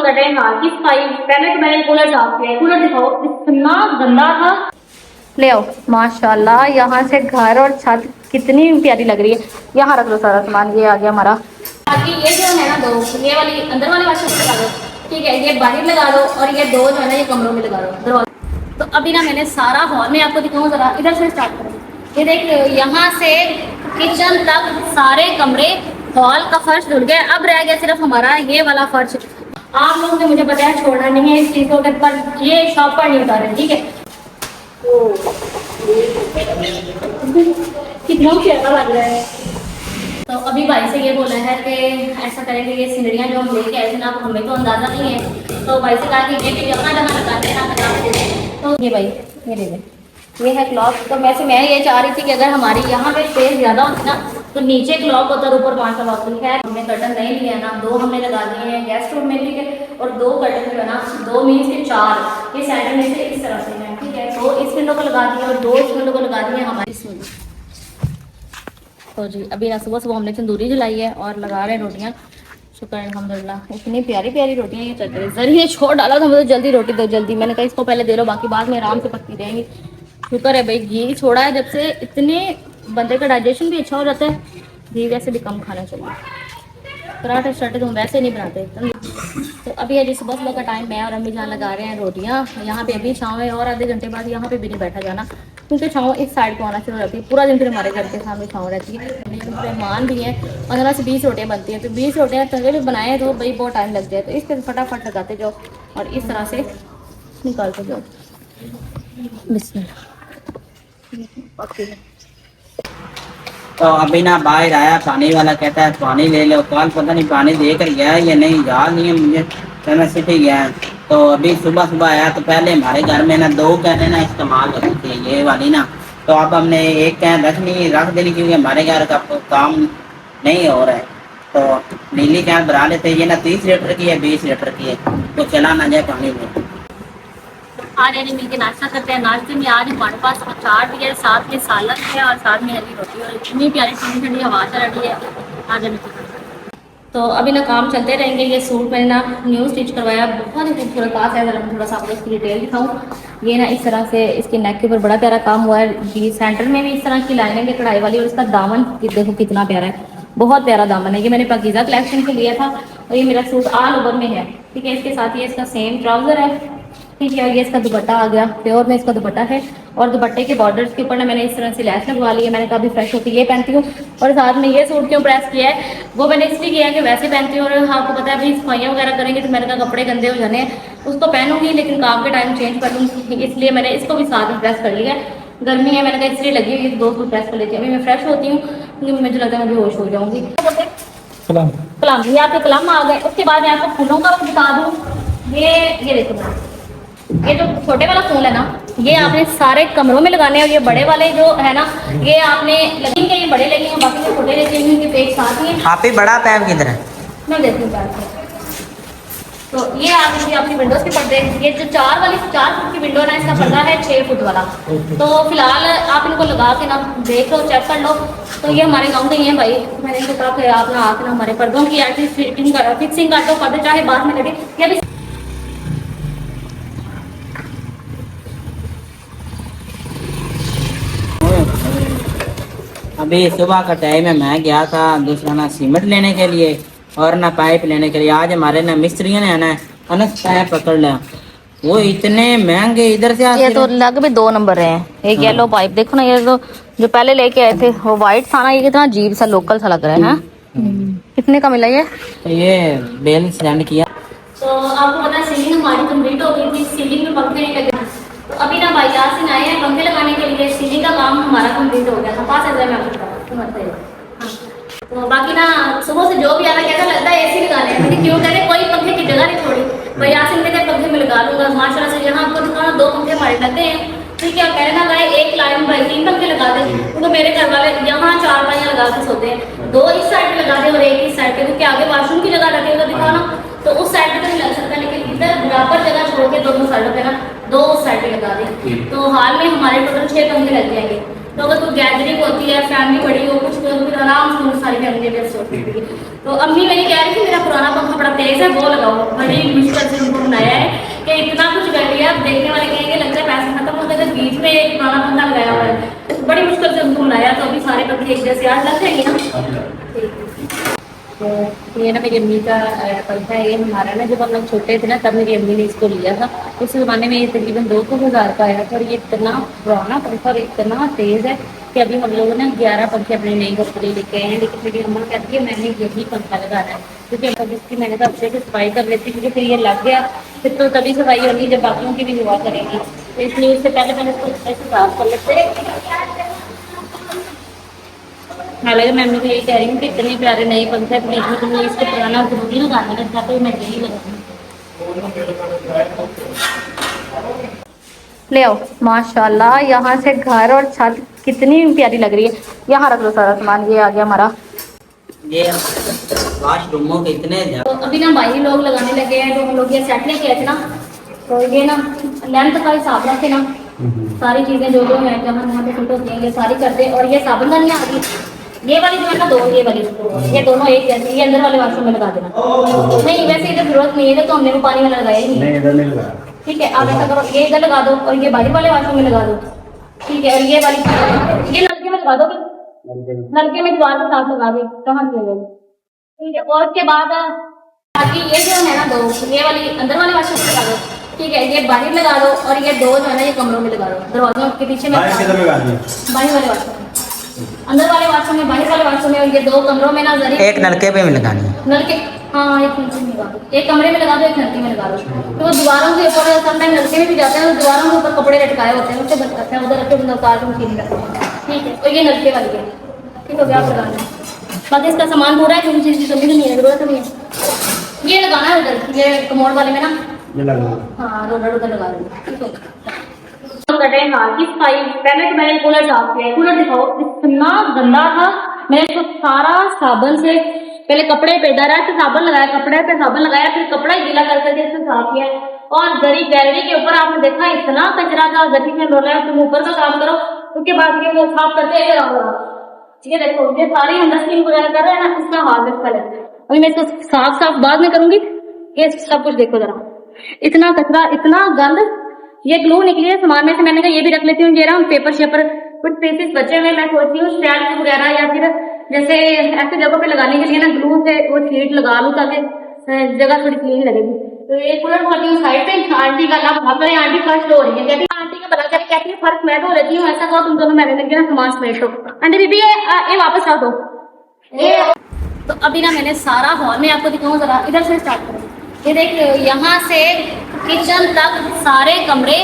कर रहे हैं हाल की सफाई। पहले तो मैंने कूलर साफ किया है, कूलर दिखाओ इतना गंदा था। ले आओ। माशाल्लाह यहाँ से घर और छत कितनी प्यारी लग रही है। यहाँ रख लो सारा सामान, ये आ गया हमारा। बाकी ये जो है ना दो, ये वाली अंदर वाले वाशरूम लगा दो, ठीक है, ये बाहर लगा दो, और ये दो जो है ना ये कमरों में लगा दो दरवाजे। तो अभी ना मैंने सारा हॉल में आपको दिखाऊँ जरा, इधर से स्टार्ट करें। ये देख लो यहाँ से किचन तक सारे कमरे, हॉल का फर्श धुल गया। अब रह गया सिर्फ हमारा ये वाला फर्श। आप लोगों ने मुझे बताया छोड़ना नहीं है इस चीज को, पर ये शॉप पर नहीं उतारे, ठीक है। कितना प्यारा लग रहा है। तो अभी भाई से ये बोला है कि ऐसा करेंगे, ये सिनरियाँ जो हम लेके आए थे ना, हमें तो अंदाजा नहीं है, तो भाई से कहा कि ये जगह जगह लगाते हैं ना बता देते। तो ये भाई ये ले लें, ये है क्लॉक। तो वैसे मैं ये चाह रही थी कि अगर हमारी यहाँ पे स्पेस ज़्यादा होती ना तो नीचे क्लॉक होता है, ऊपर 5 का होती है। हमने कर्टन नहीं लिया ना, 2 हमने लगा दिए हैं गेस्ट रूम में, ठीक है, और 2 कर्टन जो है ना, 2 मीन्स के 4 ये सेंटर में से इस तरह से हैं, ठीक है। तो इस विंडो को लगा दिया और 2 इस विंडो को लगा दिए हमारी इसमें। तो जी अभी ना सुबह सुबह हमने तंदूरी जलाई है और लगा रहे हैं रोटियाँ। शुक्र अल्हम्दुलिल्लाह, इतनी प्यारी प्यारी रोटियाँ ये चल रही। जरिए छोड़ डाला था मुझे, जल्दी रोटी दो जल्दी, मैंने कहा इसको पहले दे लो, बाकी बाद में आराम से पकती रहेंगी। शुक्र है भाई घी छोड़ा है जब से, इतने बंदे का डाइजेशन भी अच्छा हो जाता है। घी वैसे भी कम खाना चाहिए। पराठे शराठे तो हम वैसे नहीं बनाते। तो अभी अभी सुबह सुबह का टाइम, मैं और अम्मी जान लगा रहे हैं रोटियाँ। यहाँ पे अभी छाँव है और आधे घंटे बाद यहाँ पे भी नहीं बैठा जाना, क्योंकि छाँव इस साइड को आना शुरू हो जाती है। पूरा दिन फिर हमारे घर के सामने छाँव रहती है। मेहमान भी हैं, 15 से 20 रोटियाँ बनती हैं, तो 20 रोटियाँ तवे भी बनाए तो भाई बहुत टाइम लग जाए। तो इस पर फटाफट लगाते जाओ और इस तरह से निकालते जाओ। बिस्मिल्लाह। तो अभी ना बाहर आया पानी वाला, कहता है पानी ले लो। कल पता नहीं पानी दे कर गया या नहीं, याद नहीं है मुझे, तो मैं सिटी गया। तो अभी सुबह सुबह आया तो पहले हमारे घर में ना 2 कैने ना इस्तेमाल होती थी ये वाली ना, तो अब हमने एक कैन रख देनी, क्योंकि हमारे घर का काम नहीं हो रहा है। तो नीली कैन भरा लेते। ये ना 30 लीटर की है, 20 लीटर की है, तो चला ना जाए पानी में। आज यानी मिलकर नाश्ता करते हैं। नाश्ते में आज हमारे पास अचार भी है, साथ में सालन है और साथ में हरी रोटी, और इतनी प्यारी ठंडी ठंडी हवा चल रही है आज हमें। तो अभी ना काम चलते रहेंगे। ये सूट मैंने ना न्यू स्टिच करवाया, बहुत ही खूबसूरत पास है। जरा मैं थोड़ा सा आपको इसकी डिटेल दिखाऊँ। ये ना इस तरह से इसके नेक के ऊपर बड़ा प्यारा काम हुआ है। जी सेंटर में भी इस तरह की लाइनिंग है कढ़ाई वाली, और इसका दामन देखो कितना प्यारा है, बहुत प्यारा दामन है। ये मैंने पाकीज़ा कलेक्शन से लिया था और ये मेरा सूट ऑल ओवर में है, ठीक है। इसके साथ ये इसका सेम ट्राउज़र है, ठीक है, और ये इसका दुपट्टा आ गया, प्योर में इसका दुपट्टा है। और दुपट्टे के बॉर्डर्स के ऊपर ना मैंने इस तरह से लैस लगवा ली है। मैंने कहा भी फ्रेश होती ये पहनती हूँ, और साथ में ये सूट क्यों प्रेस किया है वो मैंने इसलिए किया है कि वैसे पहनती हूँ, और आपको पता है अभी सफाइयाँ वगैरह करेंगे तो मैंने कहा कपड़े गंदे हो जाने हैं, उसको पहनूंगी लेकिन काम के टाइम चेंज कर लूँगी, इसलिए मैंने इसको भी साथ में प्रेस कर लिया है। गर्मी है, मैंने कहा इसलिए लगी हुई, 2 सूट प्रेस कर लेती हूँ। अभी मैं फ्रेश होती हूँ क्योंकि मुझे लगता है मैं बेहोश हो जाऊँगी। कलाम, ये आपके कलाम आ गए। उसके बाद मैं आपको फूलों का बता दूँ। ये देखो, ये जो छोटे वाला फूल है ना, ये आपने सारे कमरों में लगाने हैं, और ये बड़े वाले जो है ना ये आपने लगेंगे, ये बड़े लगेंगे, बाकी जो छोटे लेके इनके पेज साथ ही हैं। आप ही बड़ा पैप किधर है? मैं देखती हूँ पैर से। तो ये आपने अपनी विंडोज के पर्दे, ये जो 4 फुट की विंडो है ना, इसका पर्दा है 6 फुट वाला। तो फिलहाल आप इनको लगा के ना देख लो, चेक कर लो। तो ये हमारे गाँव के ही हैं भाई, मैंने इनको कहा कि आप ना आके ना हमारे पर्दों की फिक्सिंग कर दो, पर्दे चाहे बाद में लगे। ये भी अभी सुबह का टाइम है, मैं गया था दूसरा ना सीमेंट लेने के लिए और ना पाइप लेने के लिए। आज हमारे ना मिस्त्रियों ने ना अनस पाइप पकड़ लिया, वो इतने महंगे इधर से आते। ये तो लग भी 2 नंबर हैं। एक येलो पाइप देखो ना, ये तो जो पहले लेके आए थे वो व्हाइट था ना, ये कितना अजीब सा लोकल सा लग रहा है। हाँ? कितने का मिला ये? तो ये बेल सेंड किया। तो आपको पता है सीलिंग हमारी कंप्लीट हो गई थी, सीलिंग में पंखे नहीं लगे। तो अभी ना भाई यासिन आए हैं पंखे लगाने के लिए। सीलिंग का काम हमारा कंप्लीट हो गया था, 5,000 में आपको बताया। तो बाकी ना सुबह से जो भी आ रहा है, कैसा लगता है एसी लगाने हैं, क्यों कह रहे कोई पंखे की जगह नहीं छोड़ी। भाई यासिन ने कहा पंखे में लगा लूंगा, माशाल्लाह से यहाँ आपको दिखाना 2 पंखे हमारे लगते हैं, ठीक है। कह रहे ना भाई एक लाइन भाई 3 पंखे लगा दे, क्योंकि मेरे घर वाले यहाँ 4 पाइयाँ लगा के सोते हैं। 2 इस साइड पे लगा दे और 1 इस साइड पे, क्योंकि आगे वॉशरूम की जगह लगेगा दिखाना, तो उस साइड पे तो नहीं लग सकता, लेकिन इधर बराबर जगह छोड़ के दोनों साइडों पे ना 2 उस साइड पे लगा दे। तो हाल में हमारे टोटल 6 पंखे लग जाएंगे। तो अगर कोई गैदरिंग होती है, फैमिली बड़ी हो, कुछ फिर आराम से सारी फैमिली व्यस्त होती है। तो अम्मी मेरी कह रही थी मेरा पुराना पंखा बड़ा तेज है, वो लगाओ। बड़ी मुश्किल से उनको बुलाया तो अभी सारे पंखे एक जैसे आज लग जाएंगे ना। तो ये ना मेरी अम्मी का पंखा है, ये हमारा ना जब हम लोग छोटे थे ना तब मेरी अम्मी ने इसको लिया था। उस ज़माने में ये तकरीबन 2,000 का आया था और ये इतना पुराना पंखा और इतना तेज़ है कि अभी हम लोग ना 11 पंखे अपने नई घर के लिए लेके आए हैं। लेकिन मेरी अम्मा कहती है मैंने यही पंखा लगाना है, क्योंकि अब इसकी मैंने तो अच्छे से सफाई कर लेती, क्योंकि फिर ये लग गया फिर तो तभी सफाई होगी जब बाकियों की भी हुआ करेगी। तो इसलिए उससे पहले मैंने इसको अच्छे से साफ कर लेते हैं। हालांकि मैं अम्मी को यही कह रही हूँ कि इतने प्यारे नए पंखे अपने इसमें तुम्हें इसको पुराना जरूरी लगाने का था, तो मैं यही लगाऊंगी। ले आओ माशाल्लाह, यहाँ से घर और छत कितनी प्यारी लग रही है। यहाँ रख लो सारा सामान, ये आ गया हमारा। ये वाशरूमों के इतने तो अभी ना भाई लोग लगाने लगे हैं, जो हम लोग ये सेट लेके आए थे ना, तो ये ना लेंथ का हिसाब रखे ना, सारी चीजें जो जो है जहाँ जहाँ पे फिट होती हैं ये सारी कर दे। और ये साबुनदानी आ गई, ये वाली जो है ना दो, ये वाली ये दोनों एक जैसे, ये अंदर वाले वाशरूम में लगा देना। नहीं वैसे इधर जरूरत नहीं है, तो हमने वो पानी में लगाया ही नहीं, इधर नहीं लगाया। ठीक है। आप ऐसा करो, ये इधर लगा दो और ये बाहर वाले वाशरूम में लगा दो, ठीक है। और ये वाली ये नलके में लगा दो, नलके में दीवार के साथ लगा दे, कहाँ से लगेगी, ठीक है। और उसके बाद बाकी ये जो है ना दो, ये वाली अंदर वाले वाशरूम में लगा दो, ठीक है। ये बाहर लगा दो और ये दो जो है ना ये कमरों में लगा दो, दरवाजों के पीछे में बाहर वाले वाशरूम में, अंदर वाले वाशरूम में, बाहर वाले वाशरूम में, और ये दो कमरों में ना जरी एक नलके पे भी लगानी है। नलके, हाँ एक नलके में लगा दो, एक कमरे में लगा दो, एक नलके में लगा दो। तो वो दीवारों के ऊपर समटाइम नलके में भी जाते हैं, तो दीवारों के ऊपर कपड़े लटकाए होते हैं, उससे बच सकते हैं, उधर रखे बंदा उतार के मशीन में रखते हैं, ठीक है। तो ये नलके वाली है, ठीक हो गया आप लगाना। बाकी इसका सामान पूरा है, किसी चीज़ की कमी नहीं है, जरूरत नहीं है। ये लगाना है उधर, ये कमोड वाले में ना, हाँ रोलर उधर लगा दो, ठीक है। कर रहे हैं हाथ की सफाई। पहले तो मैंने कूलर साफ किया, कूलर दिखाओ इतना गंदा था। मैंने इसको सारा साबुन से पहले कपड़े पे डायरेक्ट साबुन लगाया, कपड़े पे साबुन लगाया, फिर कपड़ा गीला कर करके इसको साफ किया। और गरी गैलरी के ऊपर आपने देखा इतना कचरा था, गति में रोला है। तुम ऊपर का काम करो, उसके बाद ये साफ करते हैं रहोगा, ठीक है। देखो ये सारी अंदर स्किन वगैरह कर रहे हैं ना, इसका हाथ इसका है। अभी मैं इसको साफ साफ बाद में करूंगी। ये सब कुछ देखो जरा, इतना कचरा, इतना गंद। ये ग्लू निकली है सामान में से, मैंने कहा ये भी रख लेती हूँ। ये रहा पेपर शेपर कुछ पीसेस बचे हुए, मैं सोचती हूँ स्टैंड वगैरह या फिर जैसे ऐसे जगह पे लगाने के लिए ना ग्लू से वो शीट लगा लूँ ताकि जगह थोड़ी क्लीन लगेगी। तो ये कूलर खोलती हूँ साइड पे। आंटी का ना बहुत बड़े आंटी फर्स्ट हो रही है, कहती है आंटी का भला करे, कहती है फर्क मैं धो लेती हूँ, ऐसा कहो तुम दोनों मैंने लगे ना सामान समेट दो। आंटी बीबी ये वापस रख दो। तो अभी ना मैंने सारा हॉल में आपको दिखाऊँ जरा, इधर से स्टार्ट करूँ। ये देखिए यहाँ से किचन तक सारे कमरे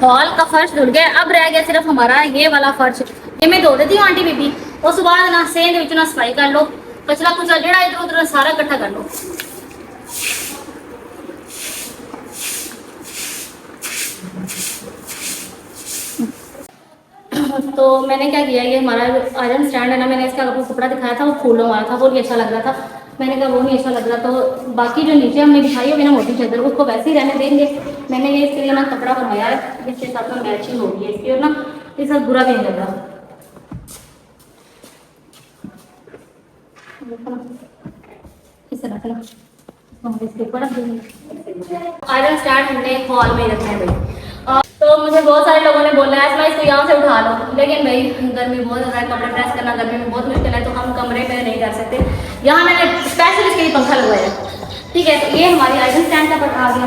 हॉल का फर्श धुल गया, अब रह गया सिर्फ हमारा ये वाला फर्श। ये मैं धो देती हूँ आंटी बीबी, उस बाद ना सेंध विच ना सफाई कर लो, कचरा कुचरा जेड़ा इधर उधर सारा इकट्ठा कर लो। तो मैंने क्या किया, ये हमारा आयरन स्टैंड है ना, मैंने इसका आपको कपड़ा दिखाया था, वो फूलों वाला था, वो भी अच्छा लग रहा था। मैंने कहा वो नहीं अच्छा लग रहा, तो बाकी जो नीचे हमने दिखाई होगी ना मोटी चादर, उसको वैसे ही रहने देंगे। मैंने ये इसके लिए ना कपड़ा बनवाया है जिसके साथ में मैचिंग होगी इसकी, और ना ये सब बुरा भी नहीं लग रहा। इसे रखना, इसके ऊपर रख देंगे। आयरन स्टैंड हमने हॉल में रखना है भाई। तो मुझे बहुत सारे लोगों ने बोला है मैं इसको यहाँ से उठा लो, लेकिन भाई गर्मी बहुत ज़्यादा है, कपड़े प्रेस करना गर्मी में बहुत मुश्किल है, तो हम कमरे में नहीं कर सकते। यहाँ मैंने स्पेशल इसके लिए पंखा लगवाया, ठीक है। तो ये हमारी आयरन स्टैंड का पंखा आ गया,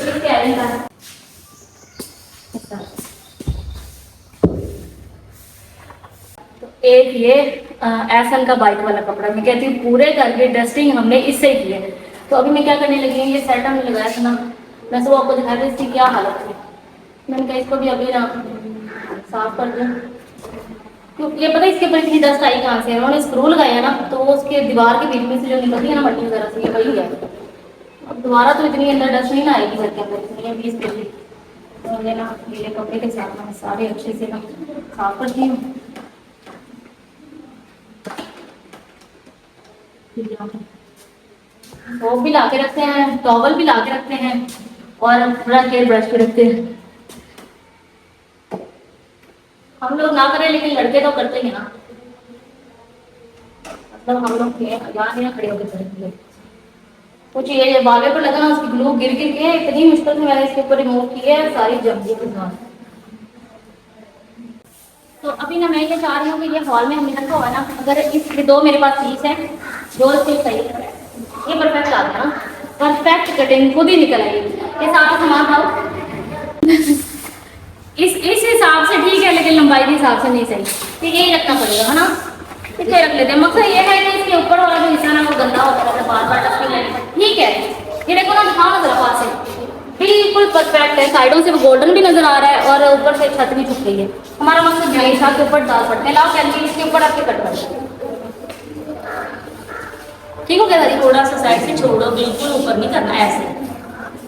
इसके आयरन का। तो एक ये एसन का बाइक वाला कपड़ा, मैं कहती हूँ पूरे घर की डस्टिंग हमने इससे की है। तो अभी मैं क्या करने लगी हूँ, ये सेट हमने लगाया था ना, मैं सुबह आपको दिखा रही थी इसकी क्या हालत है। मैंने कहा इसको भी अभी ना साफ कर दूँ, क्योंकि ये पता है इसके ऊपर इतनी डस्ट आई कहाँ से, उन्होंने स्क्रू लगाया ना, तो वो उसके दीवार के बीच में से जो निकलती है ना मट्टी वगैरह से, ये वही है। अब दोबारा तो इतनी अंदर डस्ट नहीं ना आएगी घर के अंदर, इतनी 20 तो ये ना गीले कपड़े के साथ मैं सारे अच्छे से ना साफ करती हूँ। सोप भी ला के रखते हैं, टॉवल भी ला के रखते हैं, और ब्रश के ब्रश भी रखते हैं। हम लोग ना करें लेकिन लड़के तो करते हैं ना, मतलब हम लोग यहाँ खड़े होकर करेंगे। कुछ ये बाले पर लगा ना, उसकी ग्लू गिर गिर के इतनी मुश्किल से मैंने इसके ऊपर रिमूव की है, सारी जम गई। तो अभी ना मैं ये चाह रही हूँ कि ये हॉल में हमने रखा हुआ है ना, अगर इस दो मेरे पास पीस है जो इसके सही है, ये परफेक्ट आ गया ना, परफेक्ट कटिंग खुद ही निकल आई। ये सारा सामान था इस हिसाब से ठीक है, लेकिन लंबाई के हिसाब से नहीं सही, तो यही रखना पड़ेगा है ना, इसलिए रख लेते हैं। मकसद ये है कि इसके ऊपर वाला जो हिस्सा ना वो गंदा होता है, बार बार टपके लेना ठीक है। ये देखो ना, दिखाओ ना जरा पास से, बिल्कुल परफेक्ट है, साइडों से वो गोल्डन भी नजर आ रहा है और ऊपर से छत भी झुक गई है। हमारा मकसद यही था कि ऊपर दाल पड़ते हैं, लाओ कैलरी इसके ऊपर आपके कट कर ठीक हो गया दादी, थोड़ा सा साइड से छोड़ो, बिल्कुल ऊपर नहीं करना ऐसे,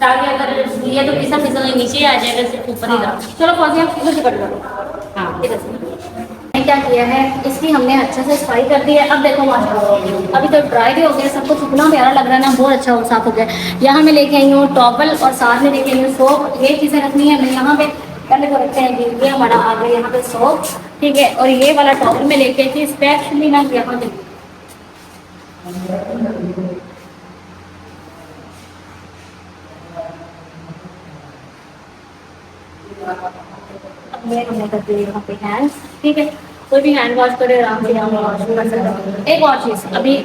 ताकि अगर ये तो फिसल फिसल नीचे आ जाएगा, सिर्फ ऊपर ही रहा। चलो फौजी आप इधर से कट करो। हाँ ठीक है, क्या किया है इसकी हमने अच्छे से सफाई कर दी है। अब देखो माशाल्लाह अभी तो ड्राई भी हो गया, सब कुछ इतना प्यारा लग रहा है ना, बहुत अच्छा साफ हो गया। यहाँ मैं लेके आई हूँ टॉवल और साथ में लेके आई हूँ सोप, ये चीज़ें रखनी है। मैं यहाँ पे पहले तो रखते हैं ये हमारा आ गया यहाँ पे सोप, ठीक है, और ये वाला टॉवल में लेके आई थी स्पेशली ना यहाँ पे। अब ये हमने कर दिया यहाँ पे हैंड, ठीक है, कोई भी हैंड वॉश करे आराम से यहाँ वॉश कर सकता है। एक और चीज़, अभी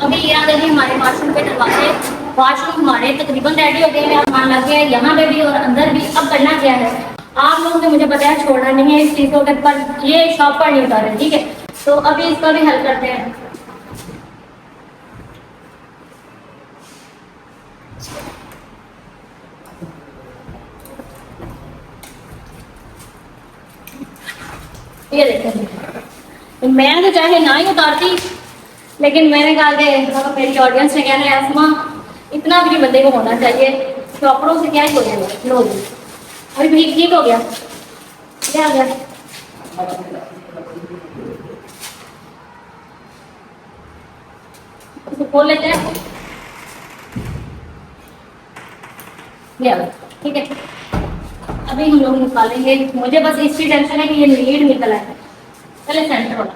अभी ये आ गई हमारे वॉशरूम पे दरवाजे, वॉशरूम हमारे तकरीबन रेडी हो गए हैं, सामान लग गया है यहाँ पे भी और अंदर भी। अब करना क्या है, आप लोगों ने मुझे बताया छोड़ना नहीं है इस चीज़ को, पर ये शॉप पर नहीं उतारे, ठीक है, तो अभी इसका भी हेल्प करते हैं। ये देखते, मैं तो चाहे ना ही उतारती, लेकिन मैंने कहा कि मेरी ऑडियंस ने कहना है आसमा इतना भी बंदे को होना चाहिए, चौपड़ों से क्या ही हो जाएगा। लो जी अभी भी ठीक हो गया, क्या आ गया, इसको खोल लेते हैं, ठीक है। अभी हम लोग निकालेंगे, मुझे बस इसकी टेंशन है कि ये लीड निकला है, पहले सेंटर वाला।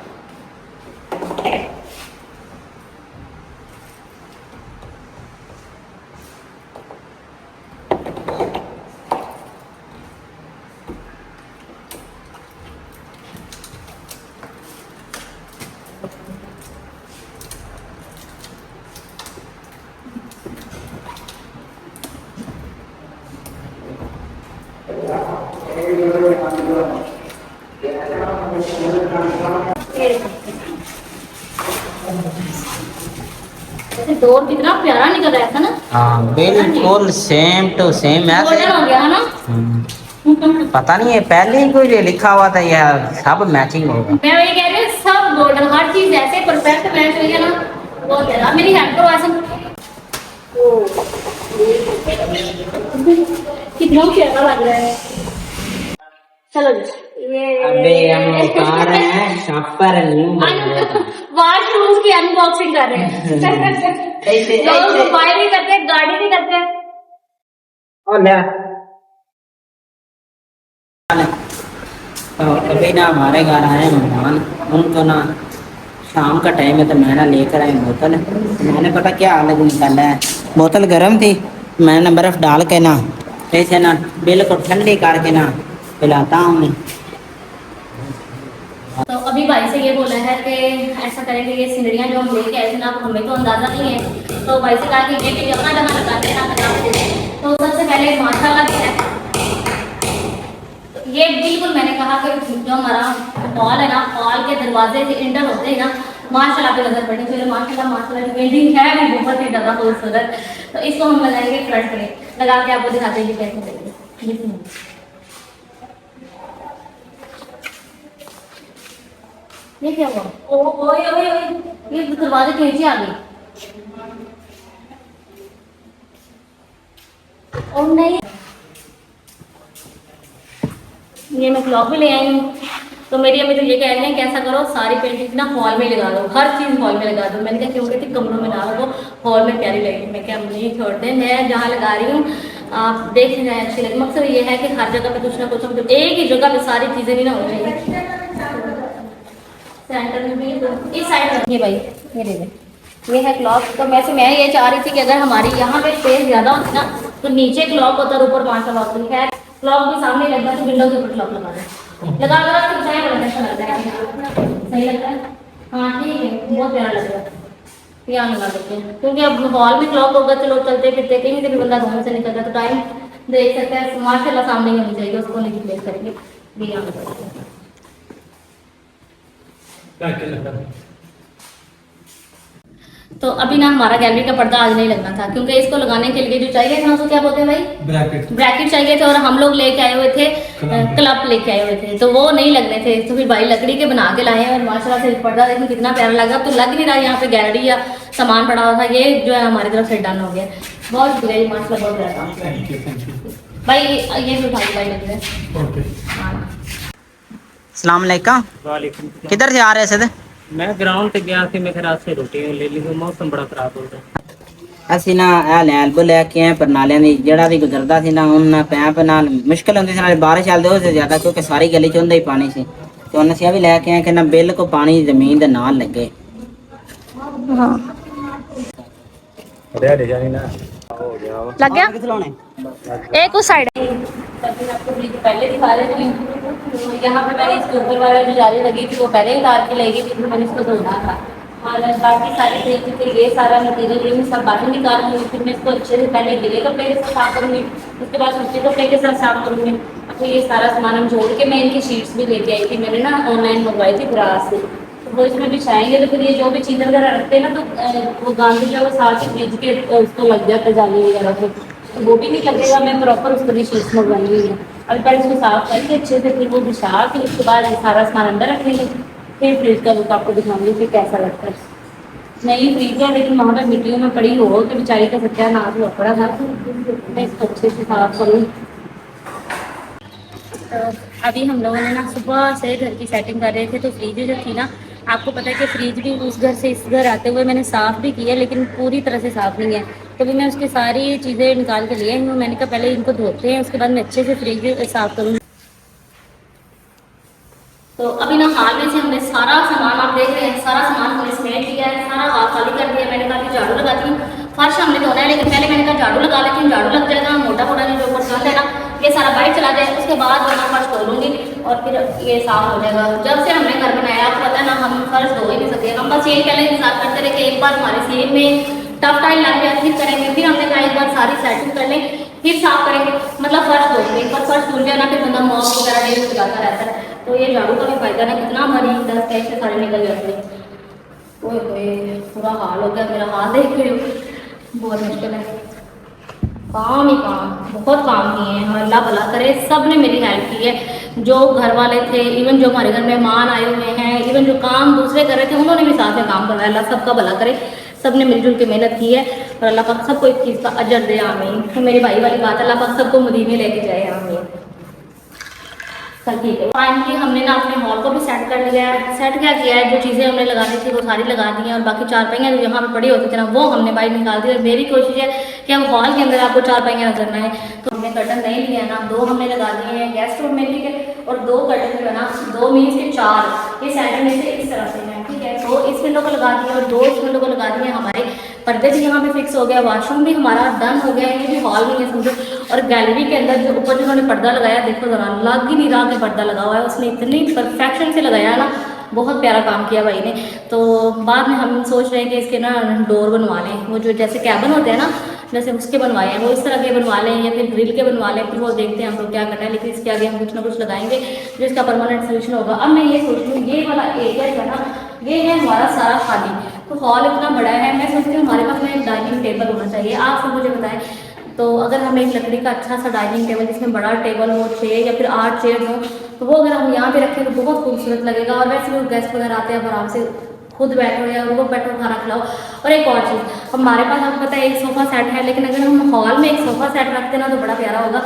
डोर कितना प्यारा निकल रहा था ना, हाँ बिल्कुल सेम टू सेम ऐसे गोल्डन हो गया है ना। पता नहीं है पहले ही कोई लिखा हुआ था यार, सब मैचिंग होगा। मैं वही कह रही हूँ, सब गोल्डन, हर चीज ऐसे परफेक्ट मैच हुई है ना, बहुत प्यारा। मेरी हेल्प करो ऐसे, कितना प्यारा लग रहा है। चलो जी अबे हम उतार रहे हैं शॉपर न्यू वॉशरूम की अनबॉक्सिंग कर रहे हैं। लोग सफाई भी करते हैं, गाड़ी भी करते हैं। तो अभी ना हमारे घर आए मेहमान, उनको ना शाम का टाइम है तो मैं ना लेकर आए बोतल। मैंने पता क्या अलग निकाला है, बोतल गर्म थी, मैंने बर्फ डाल के ना ऐसे ना बिल्कुल ठंडी करके ना पिलाता हूँ। तो अभी भाई से ये बोला है कि ऐसा करेंगे, ये सिंदड़ियाँ जो हम लेके आए थे ना, हमें तो अंदाजा नहीं है, तो भाई से कहा कि ये जगह जगह लगाते हैं ना खराब देते हैं। तो सबसे पहले माशाल्लाह क्या है, ये बिल्कुल मैंने कहा कि जो हमारा हॉल है ना, हॉल के दरवाजे से इंटर होते हैं ना, माशाल्लाह पे नजर पड़नी चाहिए। माशाल्लाह माशाल्लाह की पेंटिंग है भी बहुत ही ज़्यादा खूबसूरत। तो इसको हम लगाएंगे फ्रंट पे, लगा के आपको दिखाते हैं कि कैसे लगेगी। ये क्या हुआ, ओए ओए ओए, ये दरवाजे के नीचे आ गई। और नहीं, ये मैं क्लॉक भी ले आई हूँ। तो मेरी अम्मी तो ये कह रही है कैसा करो, सारी पेंटिंग ना हॉल में लगा दो, हर चीज़ हॉल में लगा दो। मैंने कहा क्यों कहती कमरों में ना लगो, हॉल में प्यारी लगेगी। मैं क्या नहीं छोड़ दें, मैं जहाँ लगा रही हूँ आप देख जाए अच्छी लगे। मकसद ये है कि हर जगह पे कुछ ना कुछ, मतलब एक ही जगह पे सारी चीज़ें नहीं ना हो चाहिए। सेंटर में भी इस साइड रखिए भाई, ये दे दें, ये है क्लॉक। तो वैसे मैं ये चाह रही थी कि अगर हमारी यहाँ पे स्पेस ज़्यादा होती ना, तो नीचे क्लॉक होता और ऊपर मार्शल होती है। क्लॉक भी सामने लगता है तो विंडो के ऊपर क्लॉक लगा दें, लगा कर आप जाए बड़ा अच्छा लगता है, सही लगता है। हाँ ठीक है, बहुत प्यारा लग रहा है। यहाँ लगा देते हैं क्योंकि अब हॉल में क्लॉक होगा, चलो चलते फिरते कहीं से भी बंदा घर से निकलता है तो टाइम देख सकते हैं, माशाल्लाह सामने ही होनी चाहिए, उसको नहीं रिप्लेस करेंगे। ये यहाँ लगा देते हैं। तो अभी ना हमारा गैलरी का पर्दा आज नहीं लगना था क्योंकि इसको लगाने के लिए जो चाहिए था उसको क्या बोलते हैं भाई, ब्रैकेट चाहिए थे, और हम लोग लेके आए हुए थे, क्लब लेके आए हुए थे, तो वो नहीं लगने थे। तो फिर भाई लकड़ी के बना के लाए हैं और माशाल्लाह से पर्दा देखिए कितना प्यारा लगा। अब तो लग नहीं रहा यहाँ पे गैलरी या सामान पड़ा हुआ था, ये जो है हमारी तरफ से डन हो गया। बहुत शुक्रिया जी, माशाल्लाह बहुत प्यारा काम किया भाई। ये भी भाई लग रहे हैं। अस्सलाम वालेकुम। वालेकुम। किधर से आ रहे थे? मैं ग्राउंड पे गया थी, मैं रात से रोटी ले ली, मौसम बड़ा खराब हो रहा ਅਸੀਂ ਨਾ ਇਹ ਲੈਬ ਲੈ ਕੇ ਆਏ ਪਰਨਾਲਿਆਂ ਦੀ, ਜਿਹੜਾ ਵੀ ਗੁਜ਼ਰਦਾ ਸੀ ਨਾ ਉਹਨਾਂ ਪੈਪ ਨਾਲ ਮੁਸ਼ਕਲ ਹੁੰਦੀ ਸੀ, ਨਾਲੇ ਬਾਰਿਸ਼ ਚੱਲਦੇ ਹੋ ਜ਼ਿਆਦਾ ਕਿਉਂਕਿ ਸਾਰੀ ਗਲੀ ਚ ਹੁੰਦਾ ਹੀ ਪਾਣੀ ਸੀ। ਤੇ ਉਹਨਾਂ ਅਸੀਂ ਇਹ ਵੀ ਲੈ ਕੇ ਆਏ ਕਿ ਨਾ ਬਿਲਕੁਲ ਪਾਣੀ ਜ਼ਮੀਨ ਦੇ ਨਾਲ ਲੱਗੇ। लग गया ਕਿੱਥੇ ਲਾਉਣੇ? एक उस साइड आपको ब्रिज पहले दिखा रहे थे, तो यहाँ पे मैंने इसके ऊपर वाला जो जाली लगी थी वो पहले ही उतार के ले गई थी, मैंने इसको धोना था और बाकी सारी तरीके से ये सारा मटीरियल ये मैं सब बाहर निकाल दूँगी। फिर मैं इसको अच्छे से पहले गीले कपड़े के साथ साफ करूँगी, उसके बाद सूखे कपड़े के साथ साफ करूँगी। फिर ये सारा सामान हम जोड़ के मैं इनकी शीट्स भी लेके आई थी, मैंने ना ऑनलाइन मंगवाई थी ग्रास से, तो वो इसमें बिछाएंगे। तो फिर ये जो भी चीज़ें वगैरह रखते हैं ना तो वो गांधी जो है वो साथ ही फ्रिज के उसको लग जाता है जाली वगैरह से, तो वो भी नहीं लगेगा। मैं प्रॉपर उसको भी शीट्स मंगवाई है। अब पहले इसको साफ करके अच्छे से फिर वो बिछा के उसके बाद ये सारा सामान अंदर रखेंगे, फिर फ्रिज का लुक आपको दिखाऊंगी फिर कैसा लगता है। नहीं फ्रिज है लेकिन वहाँ पर मिट्टियों में पड़ी हो तो बेचारी का सत्यानाश हुआ पड़ा था, मैं इसको अच्छे से साफ करूँ। तो अभी हम लोगों ने ना सुबह से घर की सेटिंग कर रहे थे, तो फ्रिज जो थी ना, आपको पता है कि फ्रिज भी उस घर से इस घर आते हुए मैंने साफ़ भी किया लेकिन पूरी तरह से साफ़ नहीं है। तो भी मैं उसकी सारी चीज़ें निकाल के लिए हूँ, मैंने कहा पहले इनको धोते हैं उसके बाद मैं अच्छे से फ्रिज साफ़ करूँगी। तो अभी ना हाल में से हमने सारा सामान आप देख रहे हैं, सारा सामान हमने समेट दिया है, सारा हाल खाली कर दिया। मैंने कहा कि झाड़ू लगाती हूँ, फर्श हमने धोना है लेकिन पहले मैंने कहा झाड़ू लगा लेती हूँ, झाड़ू लग जाएगा, मोटा मोटा जो ऊपर गंद है ना ये सारा बाहर चला जाएगा, उसके बाद मैं फर्श धो लूँगी और फिर ये साफ हो जाएगा। जब से हमने घर बनाया आपको पता है ना, हम फर्श धो ही नहीं सकते, हम बस यही पहले इंतजार करते रहे कि एक बार हमारे सीलिंग में टफ टाइल लग गया फिर करेंगे, फिर हमने कहा एक बार सारी सेटिंग कर लें फिर साफ करेंगे, मतलब फर्श धोएंगे। एक बार फर्श धुल जाए ना फिर बंदा मॉप वगैरह डेली लगाता रहता है। तो ये झाड़ू का भी फायदा ना, कितना हमारी दस कैसे सारे निकल जाते हैं। ओए पूरा हाल हो गया मेरा, हाल देख रहे हो, बहुत मुश्किल है, काम ही काम, बहुत काम किए हैं। अल्लाह भला करे, सब ने मेरी हेल्प की है, जो घर वाले थे, इवन जो हमारे घर मेहमान आए हुए हैं, इवन जो काम दूसरे कर रहे थे उन्होंने भी साथ में काम करवाया। अल्लाह सबका भला करे, सब ने मिलजुल के मेहनत की है और अल्लाह पाक सबको एक चीज़ का अजर दे, आमीन। तो मेरे भाई वाली बात, अल्लाह पाक सबको मदीने लेके जाए, आमीन। चल ठीक है, फाइनली हमने ना अपने हॉल को भी सेट कर लिया है। सेट क्या किया है, जो चीज़ें हमने लगानी थी वो सारी लगा दी हैं और बाकी चारपाइयाँ जो यहाँ पे पड़ी होती थी ना वो हमने बाहर निकाल दी। और मेरी कोशिश है कि हम हॉल के अंदर आपको चारपाइयाँ नजर ना आए, तो हमने कर्टन नहीं लिया ना, दो हमने लगा दिए हैं गेस्ट रूम में, ठीक है, और दो कर्टन जो है ना, दो मीन्स के चार, ये सेंटर में से इस तरह से हैं, ठीक है। तो इस विंडो को लगा दिया और दो इस विंडो को लगा दिए। हमारे पर्दे भी यहाँ पे फिक्स हो गया, वॉशरूम भी हमारा डन हो गया, ये भी हॉल में है समझो। और गैलरी के अंदर जो ऊपर जिन्होंने पर्दा लगाया, देखो जरा लग ही नहीं रहा कि पर्दा लगा हुआ है, उसने इतनी परफेक्शन से लगाया ना, बहुत प्यारा काम किया भाई ने। तो बाद में हम सोच रहे हैं कि इसके ना डोर बनवा लें, वो जो जैसे कैबिन होते हैं ना जैसे उसके बनवाए हैं, वो इस तरह के बनवा लें या फिर ग्रिल के बनवा लें, फिर वो देखते हैं हम लोग क्या करना है। लेकिन इसके आगे हम कुछ ना कुछ लगाएंगे जो इसका परमानेंट सोल्यूशन होगा। अब मैं ये सोच रही हूँ, ये वाला एरिया है ना, ये है हमारा सारा खाली, तो हॉल इतना बड़ा है, मैं सोचती हूँ हमारे पास में एक डाइनिंग टेबल होना चाहिए। आप सब मुझे बताएं, तो अगर हमें एक लकड़ी का अच्छा सा डाइनिंग टेबल जिसमें बड़ा टेबल हो, 6 या फिर 8 चेयर हो, तो वो अगर हम यहाँ पे रखें तो बहुत खूबसूरत लगेगा। और वैसे भी गेस्ट वगैरह आते हैं, आराम से खुद बैठो या उनको बैठो खाना खिलाओ। और एक और चीज़, हमारे पास आपको पता है एक सोफ़ा सेट है, लेकिन अगर हम हॉल में एक सोफ़ा सेट रखते ना तो बड़ा प्यारा होगा।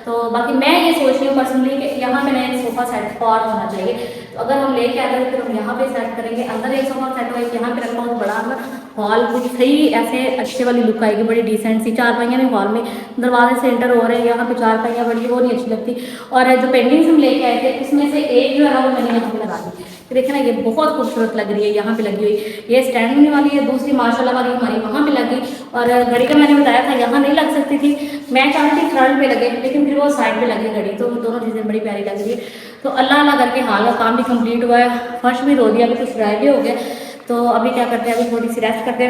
तो बाकी मैं ये सोच रही हूँ पर्सनली कि यहाँ पे नया सोफ़ा सेट और होना चाहिए। तो अगर हम लेके आते हैं फिर हम यहाँ पे सेट करेंगे, अंदर एक सोफ़ा सेट हो, एक यहाँ पे रखना हो, बड़ा ना हॉल कुछ सही ऐसे अच्छे वाली लुक आएगी, बड़ी डिसेंट सी। चारपाइयाँ भी हॉल में दरवाजे से एंटर हो रहे हैं, यहाँ पे चारपाइयाँ बड़ी वो नहीं अच्छी लगती। और जो पेंटिंग्स हम लेके आए थे उसमें से एक जो है ना वो मैंने यहाँ पे लगा दी, देखना ये बहुत खूबसूरत लग रही है, यहाँ पे लगी हुई। ये स्टैंड होने वाली है, दूसरी माशाल्लाह वाली हमारी वहाँ पे लगी। और घड़ी का मैंने बताया था यहाँ नहीं लग सकती थी, मैं चाहती थी फ्रंट पे लगे, लेकिन फिर वो साइड पे लगे घड़ी, तो दोनों चीज़ें बड़ी प्यारी लग रही है। तो अल्लाह अल्लाह करके हाल का काम भी कंप्लीट हुआ है, फर्श भी रो दिया, अभी कुछ ड्राई भी हो गया। तो अभी क्या करते हैं, अभी थोड़ी सी रेस्ट करते हैं।